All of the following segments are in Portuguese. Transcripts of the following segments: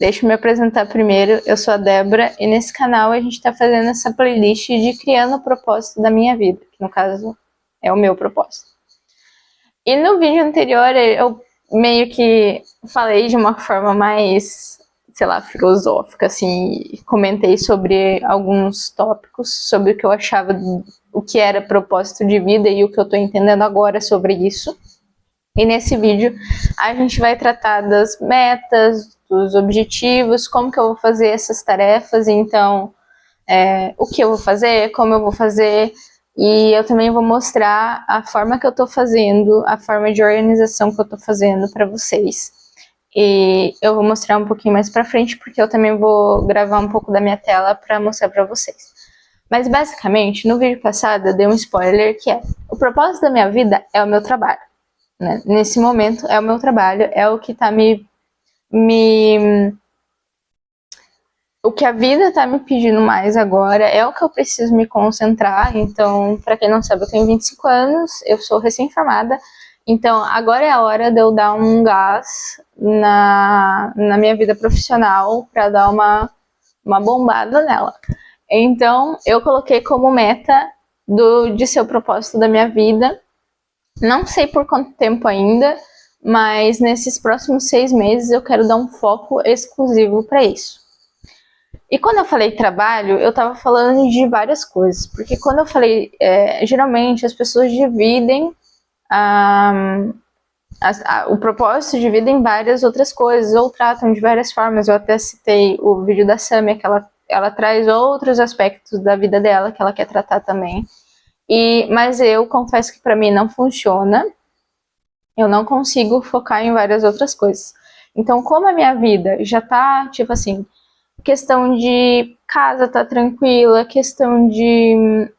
deixa eu me apresentar primeiro. Eu sou a Débora e nesse canal a gente está fazendo essa playlist de criando o propósito da minha vida, que no caso é o meu propósito. E no vídeo anterior eu meio que falei de uma forma mais, sei lá, filosófica, assim, comentei sobre alguns tópicos, sobre o que eu achava, o que era propósito de vida e o que eu tô entendendo agora sobre isso. E nesse vídeo a gente vai tratar das metas, dos objetivos, como que eu vou fazer essas tarefas, então o que eu vou fazer, como eu vou fazer, e eu também vou mostrar a forma que eu tô fazendo, a forma de organização que eu tô fazendo para vocês. E eu vou mostrar um pouquinho mais pra frente, porque eu também vou gravar um pouco da minha tela para mostrar para vocês. Mas basicamente, no vídeo passado eu dei um spoiler que é: o propósito da minha vida é o meu trabalho. Né? Nesse momento é o meu trabalho, é o que tá o que a vida tá me pedindo mais agora, é o que eu preciso me concentrar. Então, para quem não sabe, eu tenho 25 anos, eu sou recém-formada, então agora é a hora de eu dar um gás na minha vida profissional para dar uma bombada nela. Então, eu coloquei como meta de ser o propósito da minha vida. Não sei por quanto tempo ainda, mas nesses próximos 6 meses eu quero dar um foco exclusivo para isso. E quando eu falei trabalho, eu estava falando de várias coisas, porque quando eu falei, geralmente as pessoas dividem o propósito de vida em várias outras coisas, ou tratam de várias formas. Eu até citei o vídeo da Samia, que ela traz outros aspectos da vida dela que ela quer tratar também. Mas eu confesso que para mim não funciona, eu não consigo focar em várias outras coisas. Então, como a minha vida já tá, tipo assim, questão de casa tá tranquila, questão de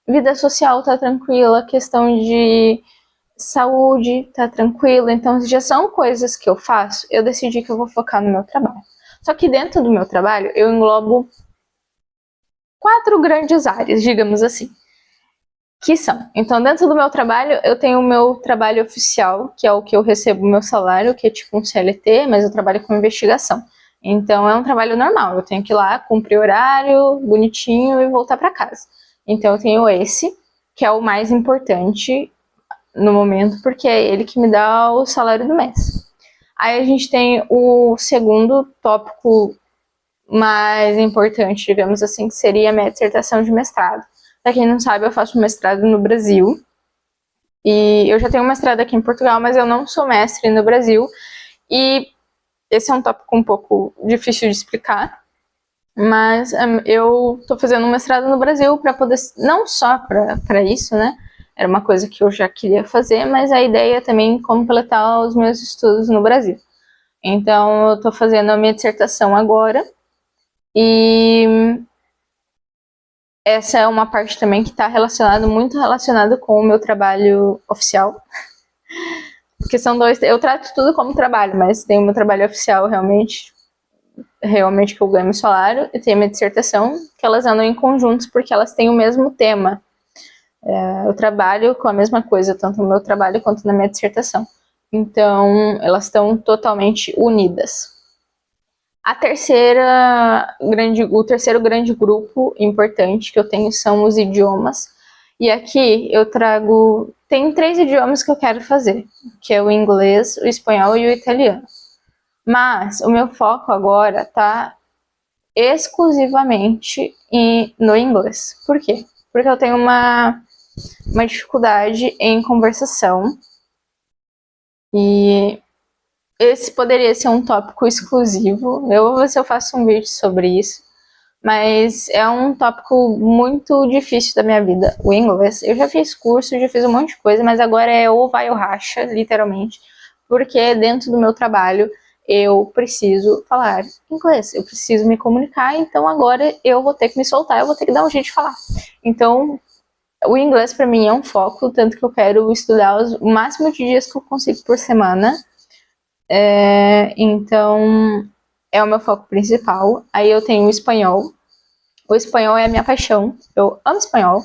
vida social tá tranquila, questão de saúde tá tranquila, então já são coisas que eu faço, eu decidi que eu vou focar no meu trabalho. Só que dentro do meu trabalho, eu englobo 4 grandes áreas, digamos assim. Que são, então dentro do meu trabalho, eu tenho o meu trabalho oficial, que é o que eu recebo o meu salário, que é tipo um CLT, mas eu trabalho com investigação. Então é um trabalho normal, eu tenho que ir lá, cumprir horário, bonitinho e voltar para casa. Então eu tenho esse, que é o mais importante no momento, porque é ele que me dá o salário do mês. Aí a gente tem o segundo tópico mais importante, digamos assim, que seria a minha dissertação de mestrado. Pra quem não sabe, eu faço mestrado no Brasil. E eu já tenho mestrado aqui em Portugal, mas eu não sou mestre no Brasil. E esse é um tópico um pouco difícil de explicar. Mas eu tô fazendo um mestrado no Brasil para poder, não só para isso, né? Era uma coisa que eu já queria fazer, mas a ideia é também completar os meus estudos no Brasil. Então eu tô fazendo a minha dissertação agora. E essa é uma parte também que está muito relacionada com o meu trabalho oficial. Porque são dois, eu trato tudo como trabalho, mas tem o meu trabalho oficial realmente que eu ganho meu salário, e tem a minha dissertação, que elas andam em conjuntos porque elas têm o mesmo tema. Eu trabalho com a mesma coisa, tanto no meu trabalho quanto na minha dissertação. Então, elas estão totalmente unidas. O terceiro grande grupo importante que eu tenho são os idiomas. E aqui eu trago... Tem 3 idiomas que eu quero fazer, que é o inglês, o espanhol e o italiano. Mas o meu foco agora tá exclusivamente no inglês. Por quê? Porque eu tenho uma dificuldade em conversação. E esse poderia ser um tópico exclusivo. Eu vou ver se eu faço um vídeo sobre isso. Mas é um tópico muito difícil da minha vida, o inglês. Eu já fiz curso, já fiz um monte de coisa, mas agora é ou vai ou racha, literalmente. Porque dentro do meu trabalho eu preciso falar inglês, eu preciso me comunicar, então agora eu vou ter que me soltar, eu vou ter que dar um jeito de falar. Então, o inglês para mim é um foco, tanto que eu quero estudar o máximo de dias que eu consigo por semana. Então, é o meu foco principal. Aí eu tenho o espanhol. O espanhol é a minha paixão. Eu amo espanhol.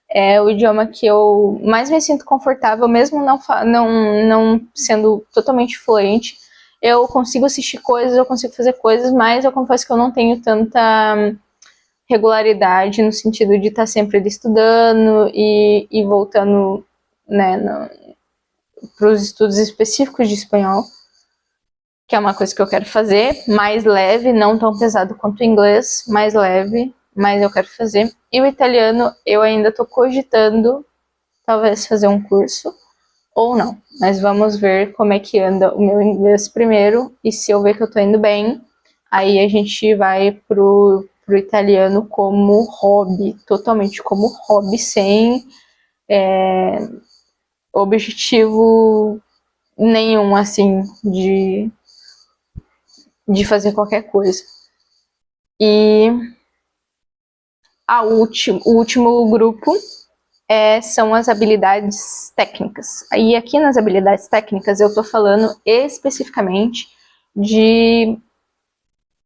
É o idioma que eu mais me sinto confortável, mesmo não sendo totalmente fluente. eu consigo assistir coisas, eu consigo fazer coisas, mas eu confesso que eu não tenho tanta regularidade no sentido de estar sempre ali estudando e voltando, né, para os estudos específicos de espanhol, que é uma coisa que eu quero fazer, mais leve, não tão pesado quanto o inglês, mais leve, mas eu quero fazer. E o italiano eu ainda estou cogitando, talvez fazer um curso, ou não. Mas vamos ver como é que anda o meu inglês primeiro, e se eu ver que eu tô indo bem, aí a gente vai pro italiano como hobby, totalmente como hobby, sem objetivo nenhum, assim, de fazer qualquer coisa. E o último grupo são as habilidades técnicas. E aqui nas habilidades técnicas eu tô falando especificamente de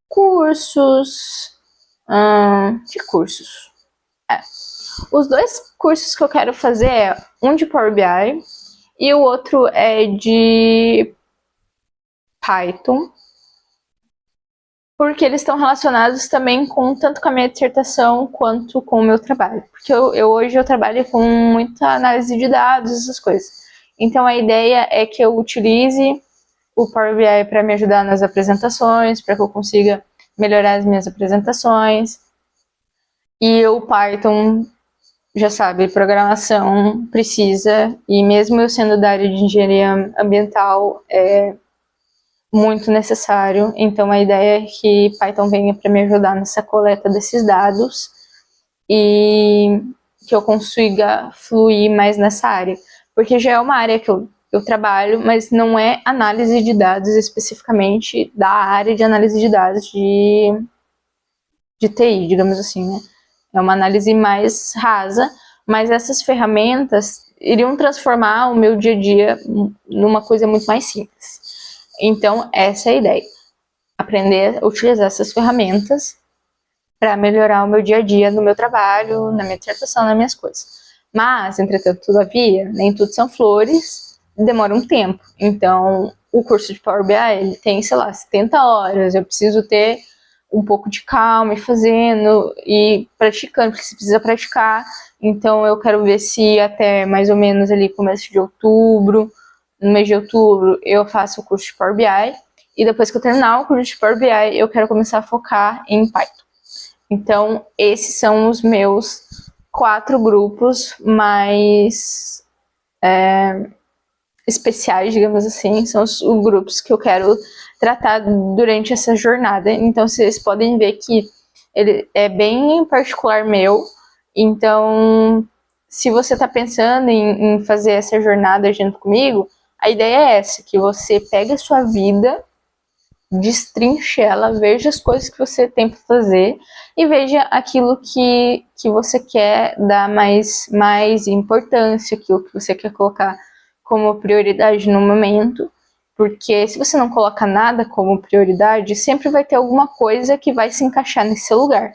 cursos. De cursos. Os dois cursos que eu quero fazer é um de Power BI e o outro é de Python, porque eles estão relacionados também tanto com a minha dissertação quanto com o meu trabalho. Porque hoje eu trabalho com muita análise de dados, essas coisas. Então a ideia é que eu utilize o Power BI para me ajudar nas apresentações, para que eu consiga melhorar as minhas apresentações. E o Python, já sabe, programação precisa, e mesmo eu sendo da área de engenharia ambiental, é muito necessário. Então a ideia é que Python venha para me ajudar nessa coleta desses dados e que eu consiga fluir mais nessa área, porque já é uma área que eu trabalho, mas não é análise de dados especificamente da área de análise de dados de TI, digamos assim, né? É uma análise mais rasa, mas essas ferramentas iriam transformar o meu dia a dia numa coisa muito mais simples. Então, essa é a ideia. Aprender a utilizar essas ferramentas para melhorar o meu dia a dia no meu trabalho, na minha dissertação, nas minhas coisas. Mas, entretanto, todavia, nem tudo são flores, demora um tempo. Então, o curso de Power BI, ele tem, sei lá, 70 horas, eu preciso ter um pouco de calma e fazendo e praticando, porque você precisa praticar. Então, eu quero ver se até mais ou menos ali começo de outubro, no mês de outubro, eu faço o curso de Power BI, e depois que eu terminar o curso de Power BI, eu quero começar a focar em Python. Então, esses são os meus 4 grupos mais especiais, digamos assim, são os grupos que eu quero tratar durante essa jornada. Então, vocês podem ver que ele é bem particular meu. Então, se você está pensando em fazer essa jornada junto comigo, a ideia é essa, que você pegue a sua vida, destrinche ela, veja as coisas que você tem para fazer e veja aquilo que você quer dar mais importância, aquilo que você quer colocar como prioridade no momento, porque se você não coloca nada como prioridade, sempre vai ter alguma coisa que vai se encaixar nesse lugar.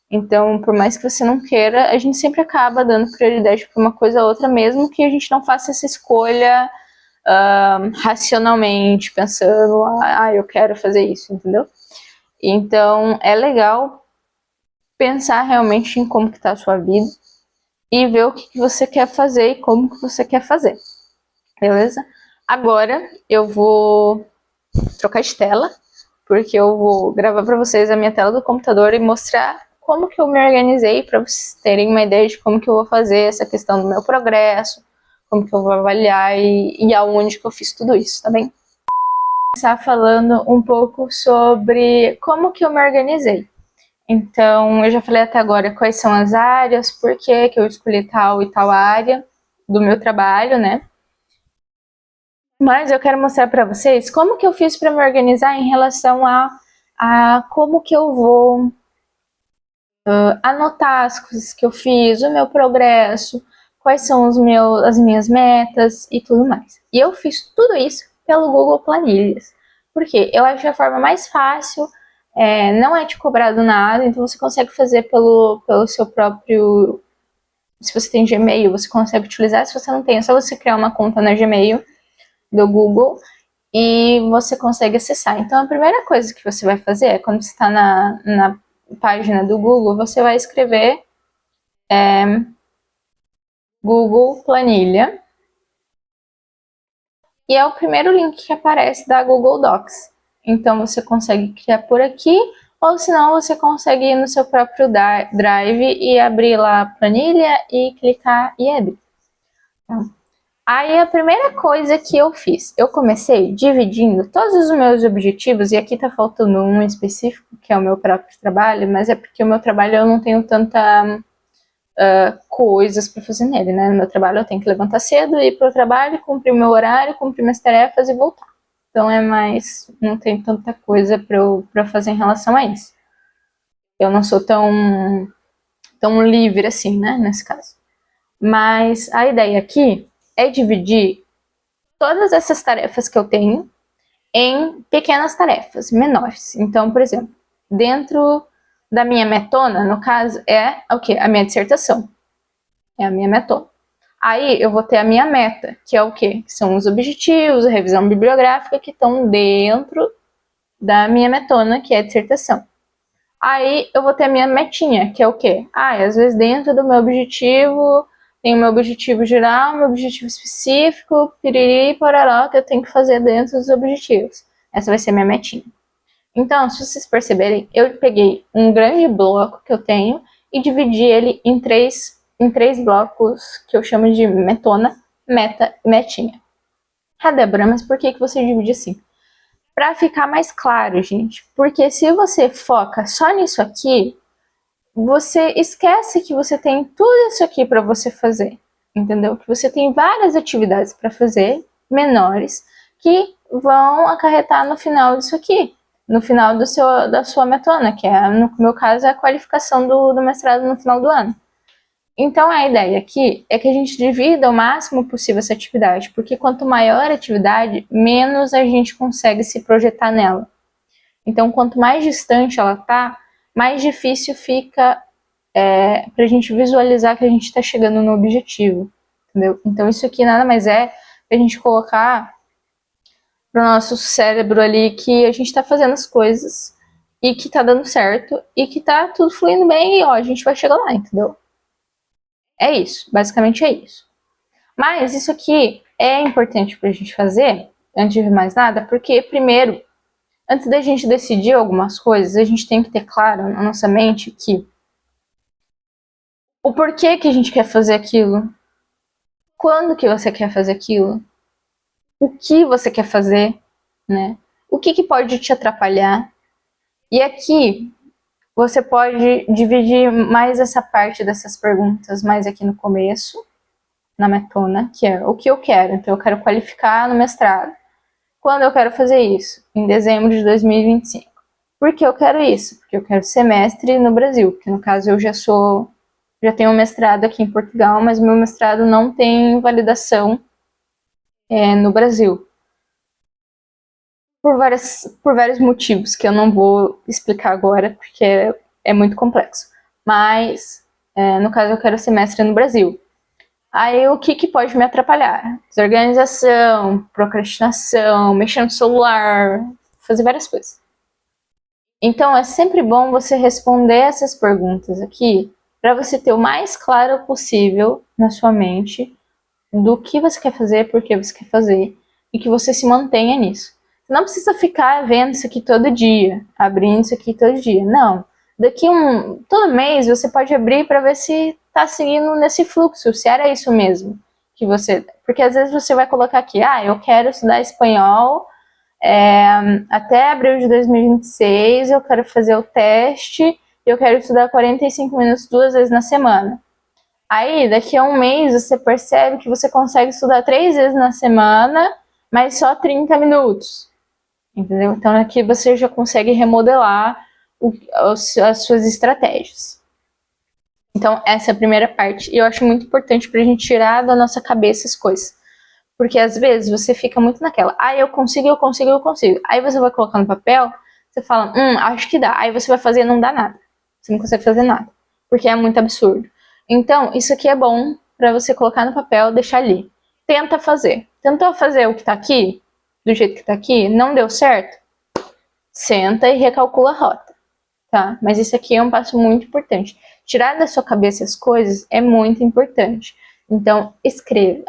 Então, por mais que você não queira, a gente sempre acaba dando prioridade para uma coisa ou outra, mesmo que a gente não faça essa escolha racionalmente, pensando, eu quero fazer isso, entendeu? Então, é legal pensar realmente em como que tá a sua vida e ver o que você quer fazer e como que você quer fazer, beleza? Agora, eu vou trocar de tela, porque eu vou gravar para vocês a minha tela do computador e mostrar como que eu me organizei, para vocês terem uma ideia de como que eu vou fazer essa questão do meu progresso, como que eu vou avaliar e aonde que eu fiz tudo isso, tá bem? Vou começar falando um pouco sobre como que eu me organizei. Então, eu já falei até agora quais são as áreas, por que eu escolhi tal e tal área do meu trabalho, né? Mas eu quero mostrar para vocês como que eu fiz para me organizar em relação a como que eu vou anotar as coisas que eu fiz, o meu progresso, quais são as minhas metas e tudo mais. E eu fiz tudo isso pelo Google Planilhas, porque eu acho a forma mais fácil, não é te cobrado nada, então você consegue fazer pelo seu próprio... Se você tem Gmail, você consegue utilizar. Se você não tem, é só você criar uma conta na Gmail do Google e você consegue acessar. Então, a primeira coisa que você vai fazer é, quando você está na página do Google, você vai escrever Google Planilha, e é o primeiro link que aparece da Google Docs. Então, você consegue criar por aqui, ou senão você consegue ir no seu próprio Drive e abrir lá a planilha e clicar e abrir. Então, aí a primeira coisa que eu fiz, eu comecei dividindo todos os meus objetivos, e aqui tá faltando um específico, que é o meu próprio trabalho, mas é porque o meu trabalho eu não tenho tanta coisas para fazer nele, né? No meu trabalho eu tenho que levantar cedo, ir pro trabalho, cumprir meu horário, cumprir minhas tarefas e voltar. Então é mais, não tem tanta coisa para fazer em relação a isso. Eu não sou tão livre assim, né, nesse caso. Mas a ideia aqui é dividir todas essas tarefas que eu tenho em pequenas tarefas, menores. Então, por exemplo, dentro da minha metona, no caso, é o quê? A minha dissertação. É a minha metona. Aí eu vou ter a minha meta, que é o quê? Que são os objetivos, a revisão bibliográfica que estão dentro da minha metona, que é a dissertação. Aí eu vou ter a minha metinha, que é o quê? Às vezes dentro do meu objetivo, tem o meu objetivo geral, meu objetivo específico, piriri, pororó, que eu tenho que fazer dentro dos objetivos. Essa vai ser a minha metinha. Então, se vocês perceberem, eu peguei um grande bloco que eu tenho e dividi ele em três blocos que eu chamo de metona, meta e metinha. Ah, Débora, mas por que você divide assim? Para ficar mais claro, gente. Porque se você foca só nisso aqui, você esquece que você tem tudo isso aqui para você fazer, entendeu? Que você tem várias atividades para fazer, menores, que vão acarretar no final disso aqui, no final da sua metona, que é, no meu caso, é a qualificação do mestrado no final do ano. Então, a ideia aqui é que a gente divida o máximo possível essa atividade, porque quanto maior a atividade, menos a gente consegue se projetar nela. Então, quanto mais distante ela está, mais difícil fica para a gente visualizar que a gente está chegando no objetivo, entendeu? Então, isso aqui nada mais é para a gente colocar para o nosso cérebro ali que a gente está fazendo as coisas e que está dando certo e que está tudo fluindo bem e ó, a gente vai chegar lá, entendeu? É isso, basicamente é isso. Mas isso aqui é importante para a gente fazer, antes de mais nada, porque primeiro, antes da gente decidir algumas coisas, a gente tem que ter claro na nossa mente que o porquê que a gente quer fazer aquilo, quando que você quer fazer aquilo, o que você quer fazer, né? O que pode te atrapalhar. E aqui você pode dividir mais essa parte dessas perguntas mais aqui no começo, na metona, que é o que eu quero. Então eu quero qualificar no mestrado. Quando eu quero fazer isso? Em dezembro de 2025. Por que eu quero isso? Porque eu quero semestre no Brasil, porque no caso eu já tenho um mestrado aqui em Portugal, mas meu mestrado não tem validação no Brasil. Por vários motivos que eu não vou explicar agora, porque é muito complexo. Mas, no caso, eu quero semestre no Brasil. Aí, o que pode me atrapalhar? Desorganização, procrastinação, mexer no celular, fazer várias coisas. Então, é sempre bom você responder essas perguntas aqui, para você ter o mais claro possível na sua mente do que você quer fazer, por que você quer fazer, e que você se mantenha nisso. Você não precisa ficar vendo isso aqui todo dia, abrindo isso aqui todo dia. Não. Todo mês você pode abrir para ver se está seguindo nesse fluxo, se era isso mesmo que você. Porque às vezes você vai colocar aqui, eu quero estudar espanhol até abril de 2026, eu quero fazer o teste, eu quero estudar 45 minutos 2 vezes na semana. Aí, daqui a um mês, você percebe que você consegue estudar 3 vezes na semana, mas só 30 minutos. Entendeu? Então, aqui você já consegue remodelar as suas estratégias. Então, essa é a primeira parte. E eu acho muito importante pra gente tirar da nossa cabeça as coisas. Porque, às vezes, você fica muito naquela. Eu consigo, eu consigo, eu consigo. Aí você vai colocar no papel, você fala, acho que dá. Aí você vai fazer e não dá nada. Você não consegue fazer nada. Porque é muito absurdo. Então, isso aqui é bom pra você colocar no papel, deixar ali. Tenta fazer. Tentou fazer o que tá aqui? do jeito que tá aqui, não deu certo, senta e recalcula a rota, tá? Mas isso aqui é um passo muito importante. Tirar da sua cabeça as coisas é muito importante. Então, escreva.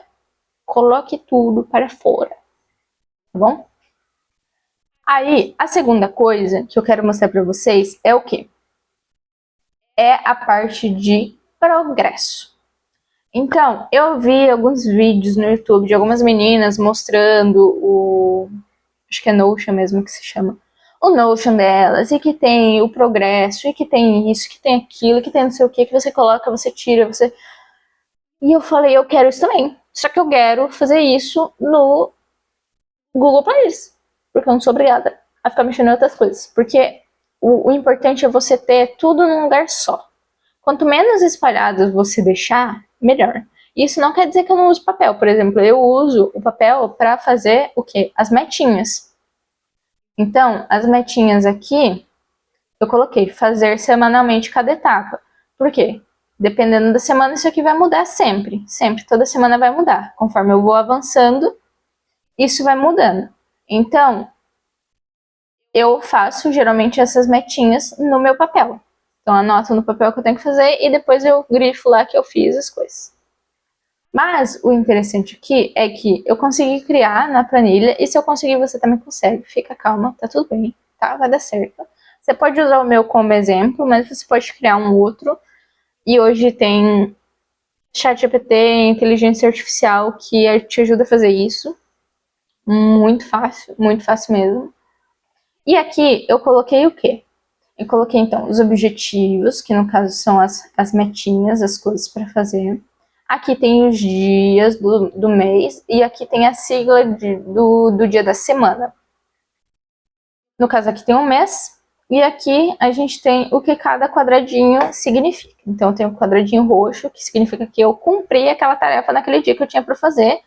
Coloque tudo para fora, tá bom? Aí, a segunda coisa que eu quero mostrar para vocês é o quê? É a parte de progresso. Então, eu vi alguns vídeos no YouTube de algumas meninas mostrando acho que é Notion mesmo que se chama, o Notion delas, e que tem o progresso, e que tem isso, que tem aquilo, que tem não sei o que você coloca, você tira, você... E eu falei, eu quero isso também. Só que eu quero fazer isso no Google Playlist, porque eu não sou obrigada a ficar mexendo em outras coisas. Porque o importante é você ter tudo num lugar só. Quanto menos espalhado você deixar, melhor. Isso não quer dizer que eu não uso papel. Por exemplo, eu uso o papel para fazer o quê? As metinhas. Então, as metinhas aqui, eu coloquei fazer semanalmente cada etapa. Por quê? Dependendo da semana, isso aqui vai mudar sempre. Sempre, toda semana vai mudar. Conforme eu vou avançando, isso vai mudando. Então, eu faço geralmente essas metinhas no meu papel. Então, anoto no papel que eu tenho que fazer e depois eu grifo lá que eu fiz as coisas. Mas o interessante aqui é que eu consegui criar na planilha, e se eu conseguir, você também consegue. Fica calma, tá tudo bem, tá? Vai dar certo. Você pode usar o meu como exemplo, mas você pode criar um outro. E hoje tem ChatGPT, inteligência artificial, que te ajuda a fazer isso. Muito fácil mesmo. E aqui eu coloquei o quê? Eu coloquei, então, os objetivos, que no caso são as metinhas, as coisas para fazer. Aqui tem os dias do mês e aqui tem a sigla do dia da semana. No caso, aqui tem um mês e aqui a gente tem o que cada quadradinho significa. Então, tem o quadradinho roxo, que significa que eu cumpri aquela tarefa naquele dia que eu tinha para fazer.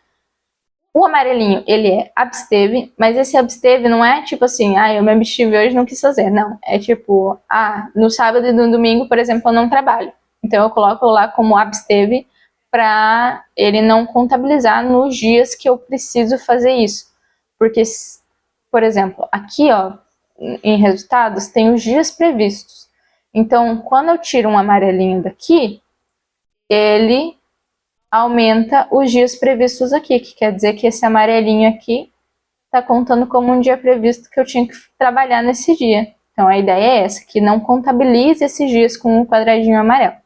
O amarelinho, ele é absteve, mas esse absteve não é tipo assim, eu me abstive hoje e não quis fazer. Não, é tipo, no sábado e no domingo, por exemplo, eu não trabalho. Então eu coloco lá como absteve para ele não contabilizar nos dias que eu preciso fazer isso. Porque, por exemplo, aqui, ó, em resultados, tem os dias previstos. Então, quando eu tiro um amarelinho daqui, ele aumenta os dias previstos aqui, que quer dizer que esse amarelinho aqui está contando como um dia previsto que eu tinha que trabalhar nesse dia. Então a ideia é essa, que não contabilize esses dias com um quadradinho amarelo.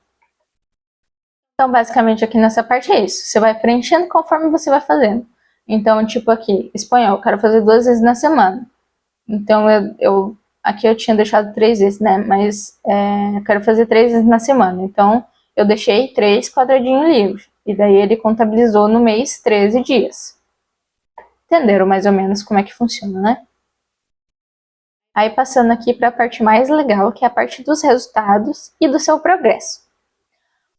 Então basicamente aqui nessa parte é isso, você vai preenchendo conforme você vai fazendo. Então tipo aqui, espanhol, eu quero fazer 2 vezes na semana. Então aqui eu tinha deixado 3 vezes, né, mas eu quero fazer 3 vezes na semana. Então eu deixei 3 quadradinhos livres. E daí ele contabilizou no mês 13 dias. Entenderam mais ou menos como é que funciona, né? Aí passando aqui para a parte mais legal, que é a parte dos resultados e do seu progresso.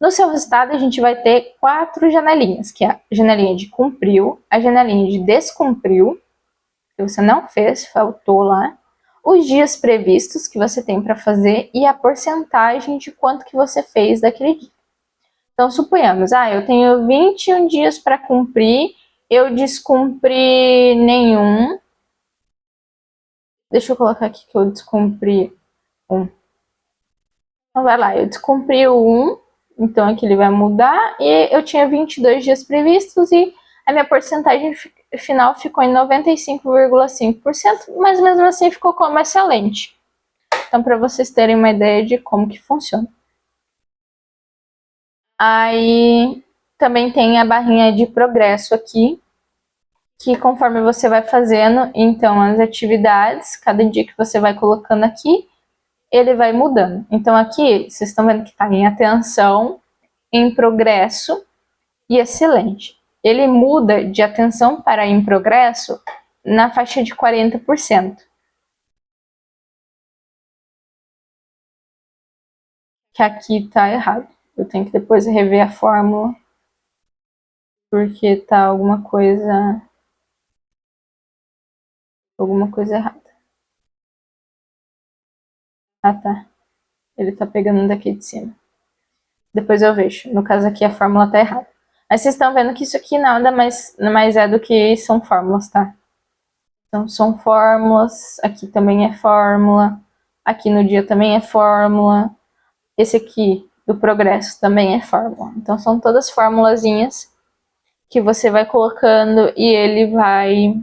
No seu resultado a gente vai ter 4 janelinhas, que é a janelinha de cumpriu, a janelinha de descumpriu, que você não fez, faltou lá, os dias previstos que você tem para fazer e a porcentagem de quanto que você fez daquele dia. Então, suponhamos, eu tenho 21 dias para cumprir, eu descumpri nenhum. Deixa eu colocar aqui que eu descumpri um. Então, vai lá, eu descumpri o 1, então aqui ele vai mudar, e eu tinha 22 dias previstos e a minha porcentagem final ficou em 95,5%, mas mesmo assim ficou como excelente. Então, para vocês terem uma ideia de como que funciona. Aí também tem a barrinha de progresso aqui, que conforme você vai fazendo, então as atividades, cada dia que você vai colocando aqui, ele vai mudando. Então aqui, vocês estão vendo que está em atenção, em progresso e excelente. Ele muda de atenção para em progresso na faixa de 40%. Que aqui está errado. Eu tenho que depois rever a fórmula, porque tá alguma coisa errada. Tá. Ele tá pegando daqui de cima. Depois eu vejo. No caso aqui a fórmula tá errada. Mas vocês estão vendo que isso aqui nada mais é do que são fórmulas, tá? Então, são fórmulas, aqui também é fórmula, aqui no dia também é fórmula, esse aqui do progresso também é fórmula. Então, são todas formulazinhas que você vai colocando e ele vai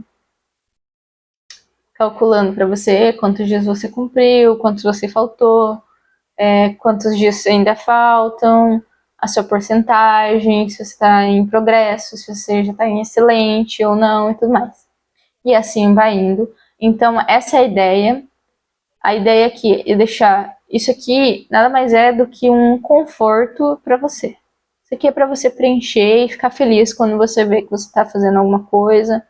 calculando para você quantos dias você cumpriu, quantos você faltou, quantos dias ainda faltam, a sua porcentagem, se você está em progresso, se você já está em excelente ou não e tudo mais. E assim vai indo. Então, essa é a ideia. A ideia aqui é deixar isso aqui nada mais é do que um conforto para você. Isso aqui é para você preencher e ficar feliz quando você vê que você está fazendo alguma coisa.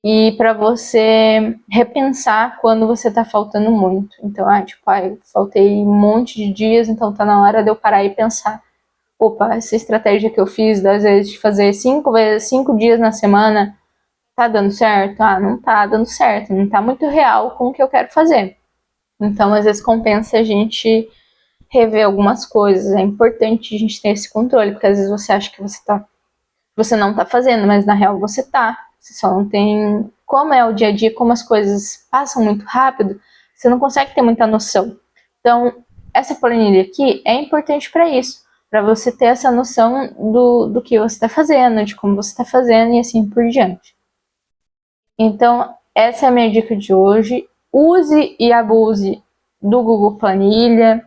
E para você repensar quando você tá faltando muito. Então, faltei um monte de dias, então tá na hora de eu parar e pensar. Opa, essa estratégia que eu fiz, às vezes, de fazer 5 dias na semana, tá dando certo? Ah, não tá dando certo, não tá muito real com o que eu quero fazer. Então, às vezes, compensa a gente rever algumas coisas. É importante a gente ter esse controle, porque às vezes você acha que você não tá fazendo, mas na real você tá. Você só não tem. Como é o dia a dia, como as coisas passam muito rápido, você não consegue ter muita noção. Então, essa planilha aqui é importante para isso, para você ter essa noção do que você está fazendo, de como você está fazendo e assim por diante. Então, essa é a minha dica de hoje. Use e abuse do Google Planilha,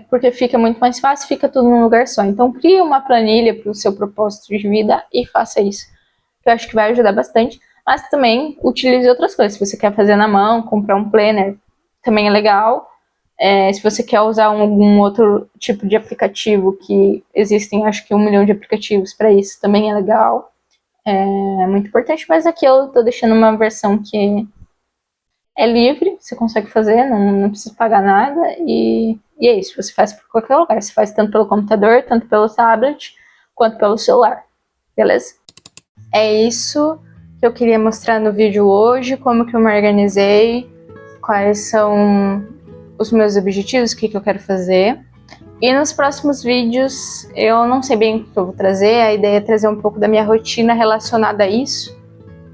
porque fica muito mais fácil, fica tudo num lugar só. Então, crie uma planilha para o seu propósito de vida e faça isso, que eu acho que vai ajudar bastante. Mas também utilize outras coisas. Se você quer fazer na mão, comprar um planner, também é legal. Se você quer usar algum outro tipo de aplicativo, que existem acho que 1 milhão de aplicativos para isso, também é legal. É muito importante, mas aqui eu tô deixando uma versão que é livre, você consegue fazer, não precisa pagar nada, e é isso, você faz por qualquer lugar, você faz tanto pelo computador, tanto pelo tablet, quanto pelo celular, beleza? É isso que eu queria mostrar no vídeo hoje, como que eu me organizei, quais são os meus objetivos, o que eu quero fazer. E nos próximos vídeos eu não sei bem o que eu vou trazer, a ideia é trazer um pouco da minha rotina relacionada a isso,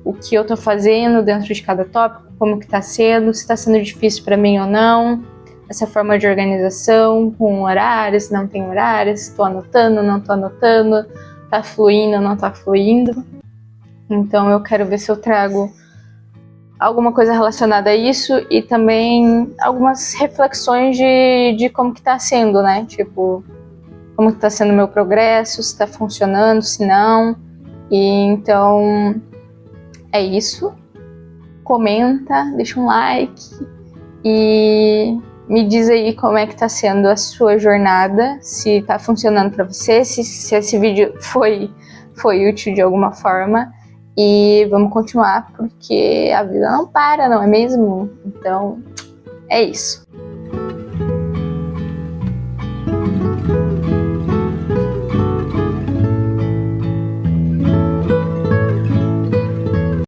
o que eu tô fazendo dentro de cada tópico, como que tá sendo, se tá sendo difícil para mim ou não, essa forma de organização, com horários, não tem horários, tô anotando, não tô anotando, tá fluindo, não tá fluindo. Então eu quero ver se eu trago alguma coisa relacionada a isso e também algumas reflexões de como que tá sendo, né? Tipo, como que tá sendo o meu progresso, se tá funcionando, se não. E então é isso. Comenta, deixa um like e me diz aí como é que tá sendo a sua jornada, se tá funcionando para você, se esse vídeo foi útil de alguma forma. E vamos continuar, porque a vida não para, não é mesmo? Então, é isso.